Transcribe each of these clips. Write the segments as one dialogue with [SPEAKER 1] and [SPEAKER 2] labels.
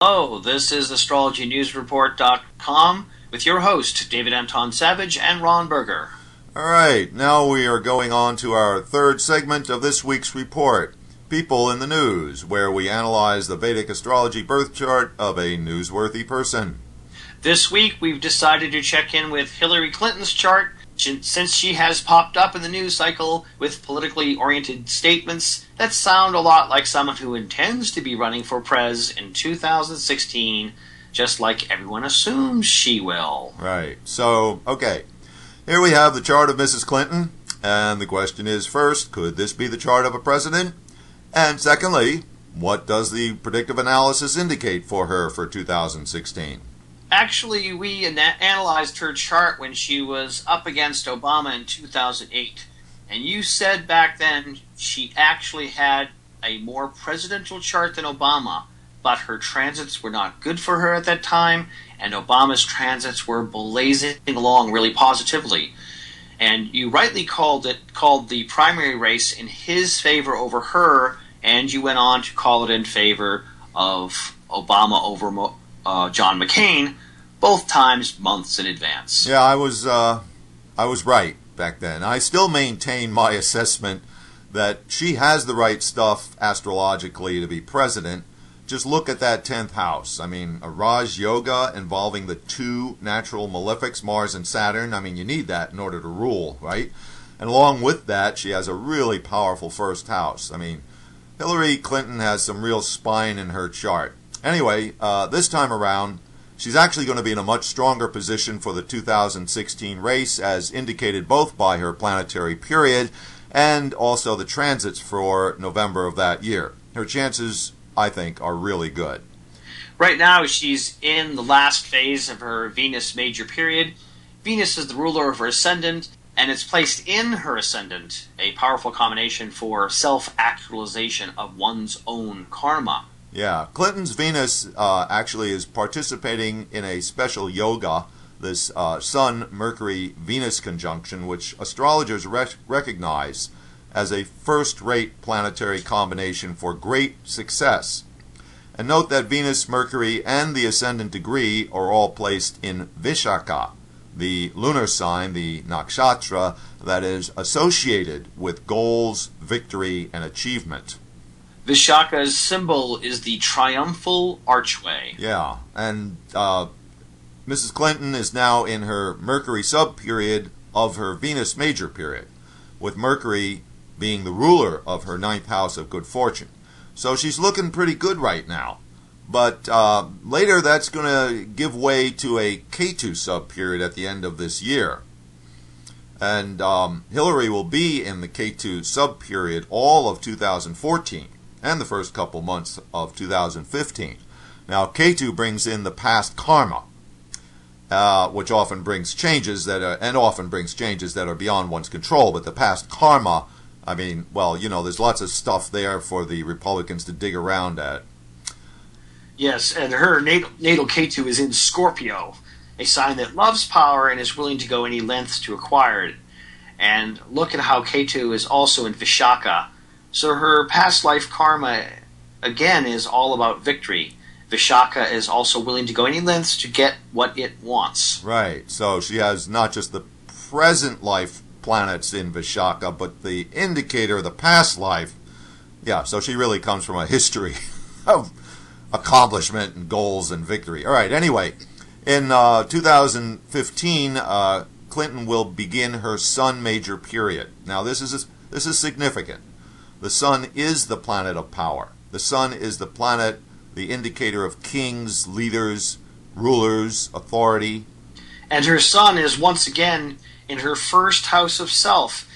[SPEAKER 1] Hello, this is astrologynewsreport.com with your host, David Anton Savage and Ron Berger.
[SPEAKER 2] All right, now we are going on to our third segment of this week's report, People in the News, where we analyze the Vedic astrology birth chart of a newsworthy person.
[SPEAKER 1] This week, we've decided to check in with Hillary Clinton's chart, since she has popped up in the news cycle with politically oriented statements that sound a lot like someone who intends to be running for prez in 2016, just like everyone assumes she will.
[SPEAKER 2] Right, so, okay, here we have the chart of Mrs. Clinton, and the question is, first, could this be the chart of a president? And secondly, what does the predictive analysis indicate for her for 2016?
[SPEAKER 1] Actually, we analyzed her chart when she was up against Obama in 2008. And you said back then she actually had a more presidential chart than Obama, but her transits were not good for her at that time, and Obama's transits were blazing along really positively. And you rightly called the primary race in his favor over her, and you went on to call it in favor of Obama over John McCain, both times months in advance.
[SPEAKER 2] Yeah, I was right back then. I still maintain my assessment that she has the right stuff astrologically to be president. Just look at that 10th house. I mean, a Raj Yoga involving the two natural malefics, Mars and Saturn. I mean, you need that in order to rule, right? And along with that, she has a really powerful first house. I mean, Hillary Clinton has some real spine in her chart. Anyway, this time around, she's actually going to be in a much stronger position for the 2016 race, as indicated both by her planetary period and also the transits for November of that year. Her chances, I think, are really good.
[SPEAKER 1] Right now, she's in the last phase of her Venus major period. Venus is the ruler of her ascendant, and it's placed in her ascendant, a powerful combination for self-actualization of one's own karma.
[SPEAKER 2] Yeah, Clinton's Venus actually is participating in a special yoga, this Sun-Mercury-Venus conjunction, which astrologers recognize as a first-rate planetary combination for great success. And note that Venus, Mercury, and the ascendant degree are all placed in Vishaka, the lunar sign, the nakshatra, that is associated with goals, victory, and achievement.
[SPEAKER 1] Vishaka's symbol is the triumphal archway.
[SPEAKER 2] Yeah, and Mrs. Clinton is now in her Mercury sub-period of her Venus major period, with Mercury being the ruler of her 9th house of good fortune. So she's looking pretty good right now. But later that's going to give way to a Ketu sub-period at the end of this year. And Hillary will be in the Ketu sub-period all of 2014. And the first couple months of 2015. Now, Ketu brings in the past karma, which often brings changes that are beyond one's control. But the past karma, I mean, well, you know, there's lots of stuff there for the Republicans to dig around at.
[SPEAKER 1] Yes, and her natal Ketu is in Scorpio, a sign that loves power and is willing to go any lengths to acquire it. And look at how Ketu is also in Vishaka. So her past life karma, again, is all about victory. Vishaka is also willing to go any lengths to get what it wants.
[SPEAKER 2] Right. So she has not just the present life planets in Vishaka, but the indicator of the past life. Yeah, so she really comes from a history of accomplishment and goals and victory. All right, anyway, in 2015, Clinton will begin her Sun major period. Now, this is significant. The Sun is the planet of power. The Sun is the planet, the indicator of kings, leaders, rulers, authority.
[SPEAKER 1] And her Sun is once again in her first house of self.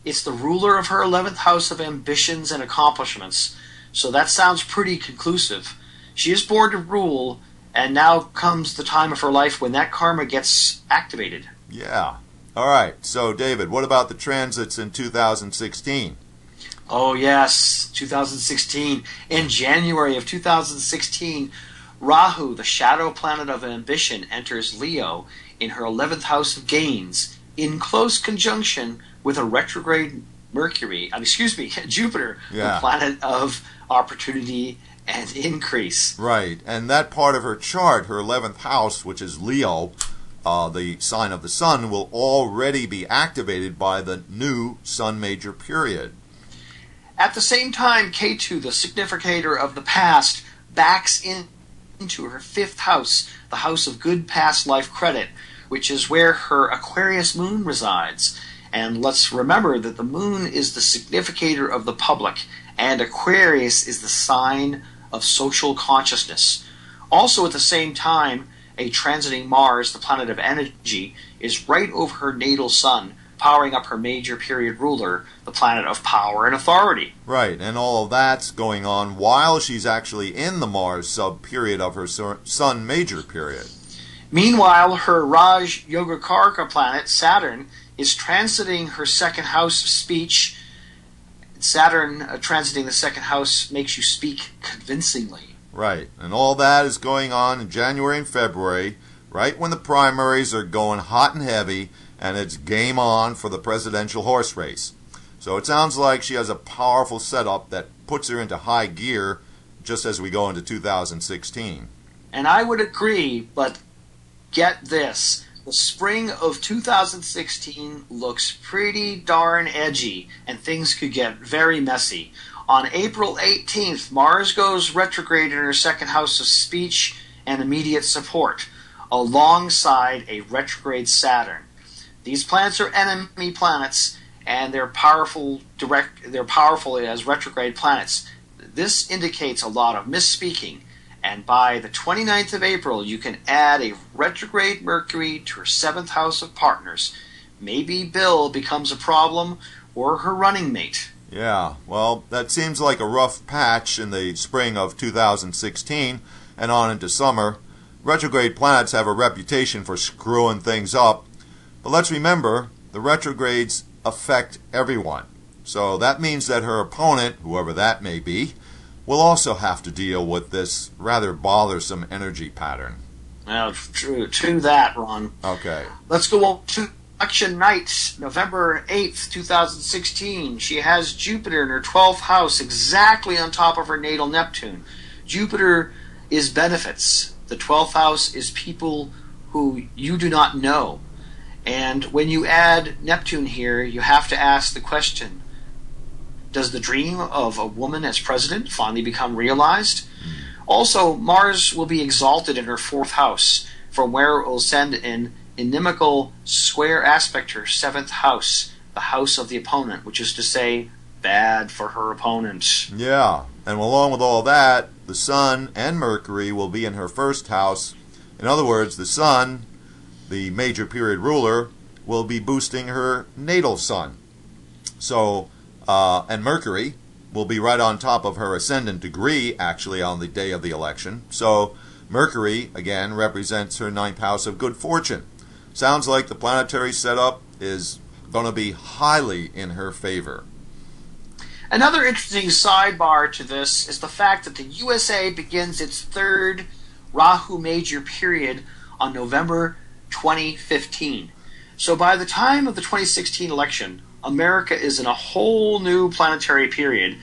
[SPEAKER 1] It's the ruler of her 11th house of ambitions and accomplishments. So that sounds pretty conclusive. She is born to rule, and now comes the time of her life when that karma gets activated.
[SPEAKER 2] Yeah. All right. So, David, what about the transits in 2016?
[SPEAKER 1] Oh, yes, 2016. In January of 2016, Rahu, the shadow planet of ambition, enters Leo in her 11th house of gains, in close conjunction with a retrograde Jupiter,
[SPEAKER 2] Yeah.
[SPEAKER 1] the planet of opportunity and increase.
[SPEAKER 2] Right, and that part of her chart, her 11th house, which is Leo, the sign of the sun, will already be activated by the new sun major period.
[SPEAKER 1] At the same time, Ketu, the significator of the past, backs into her 5th house, the house of good past life credit, which is where her Aquarius moon resides. And let's remember that the moon is the significator of the public, and Aquarius is the sign of social consciousness. Also at the same time, a transiting Mars, the planet of energy, is right over her natal sun, powering up her major period ruler, the planet of power and authority.
[SPEAKER 2] Right, and all of that's going on while she's actually in the Mars sub-period of her sun major period.
[SPEAKER 1] Meanwhile, her Raj Yogacaraka planet, Saturn, is transiting her 2nd house of speech. Saturn transiting the 2nd house makes you speak convincingly.
[SPEAKER 2] Right, and all that is going on in January and February, right when the primaries are going hot and heavy, and it's game on for the presidential horse race. So it sounds like she has a powerful setup that puts her into high gear just as we go into 2016.
[SPEAKER 1] And I would agree, but get this. The spring of 2016 looks pretty darn edgy, and things could get very messy. On April 18th, Mars goes retrograde in her 2nd house of speech and immediate support, alongside a retrograde Saturn. These planets are enemy planets, and they're powerful as retrograde planets. This indicates a lot of misspeaking. And by the 29th of April, you can add a retrograde Mercury to her 7th house of partners. Maybe Bill becomes a problem, or her running mate.
[SPEAKER 2] Yeah, well, that seems like a rough patch in the spring of 2016 and on into summer. Retrograde planets have a reputation for screwing things up. But let's remember, the retrogrades affect everyone. So that means that her opponent, whoever that may be, will also have to deal with this rather bothersome energy pattern.
[SPEAKER 1] Well, true that, Ron.
[SPEAKER 2] Okay.
[SPEAKER 1] Let's go on to election night, November 8th, 2016. She has Jupiter in her 12th house, exactly on top of her natal Neptune. Jupiter is benefits. The 12th house is people who you do not know. And when you add Neptune here, you have to ask the question, does the dream of a woman as president finally become realized? Also, Mars will be exalted in her 4th house, from where it will send an inimical square aspect to her 7th house, the house of the opponent, which is to say, bad for her opponent.
[SPEAKER 2] Yeah, and along with all that, the Sun and Mercury will be in her 1st house. In other words, the Sun, the major period ruler, will be boosting her natal Sun. So, and Mercury will be right on top of her ascendant degree, actually, on the day of the election. So Mercury, again, represents her 9th house of good fortune. Sounds like the planetary setup is going to be highly in her favor.
[SPEAKER 1] Another interesting sidebar to this is the fact that the USA begins its 3rd Rahu major period on November 2015. So by the time of the 2016 election, America is in a whole new planetary period,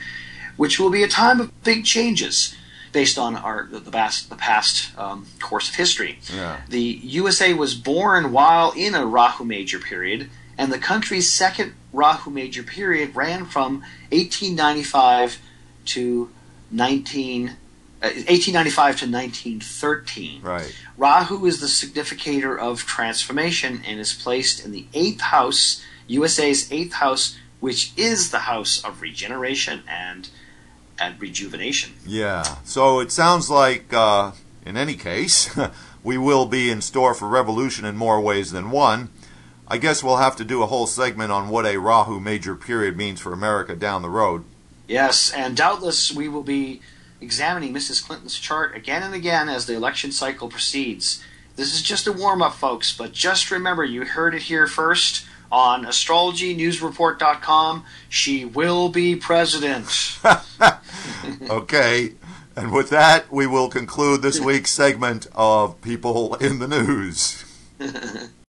[SPEAKER 1] which will be a time of big changes based on the past course of history.
[SPEAKER 2] Yeah.
[SPEAKER 1] The USA was born while in a Rahu major period, and the country's 2nd Rahu major period ran from 1895 to 1913.
[SPEAKER 2] Right.
[SPEAKER 1] Rahu is the significator of transformation and is placed in the 8th house, USA's 8th house, which is the house of regeneration and rejuvenation.
[SPEAKER 2] Yeah, so it sounds like, in any case, we will be in store for revolution in more ways than one. I guess we'll have to do a whole segment on what a Rahu major period means for America down the road.
[SPEAKER 1] Yes, and doubtless we will be examining Mrs. Clinton's chart again and again as the election cycle proceeds. This is just a warm-up, folks, but just remember, you heard it here first on astrologynewsreport.com. She will be president.
[SPEAKER 2] Okay, and with that, we will conclude this week's segment of People in the News.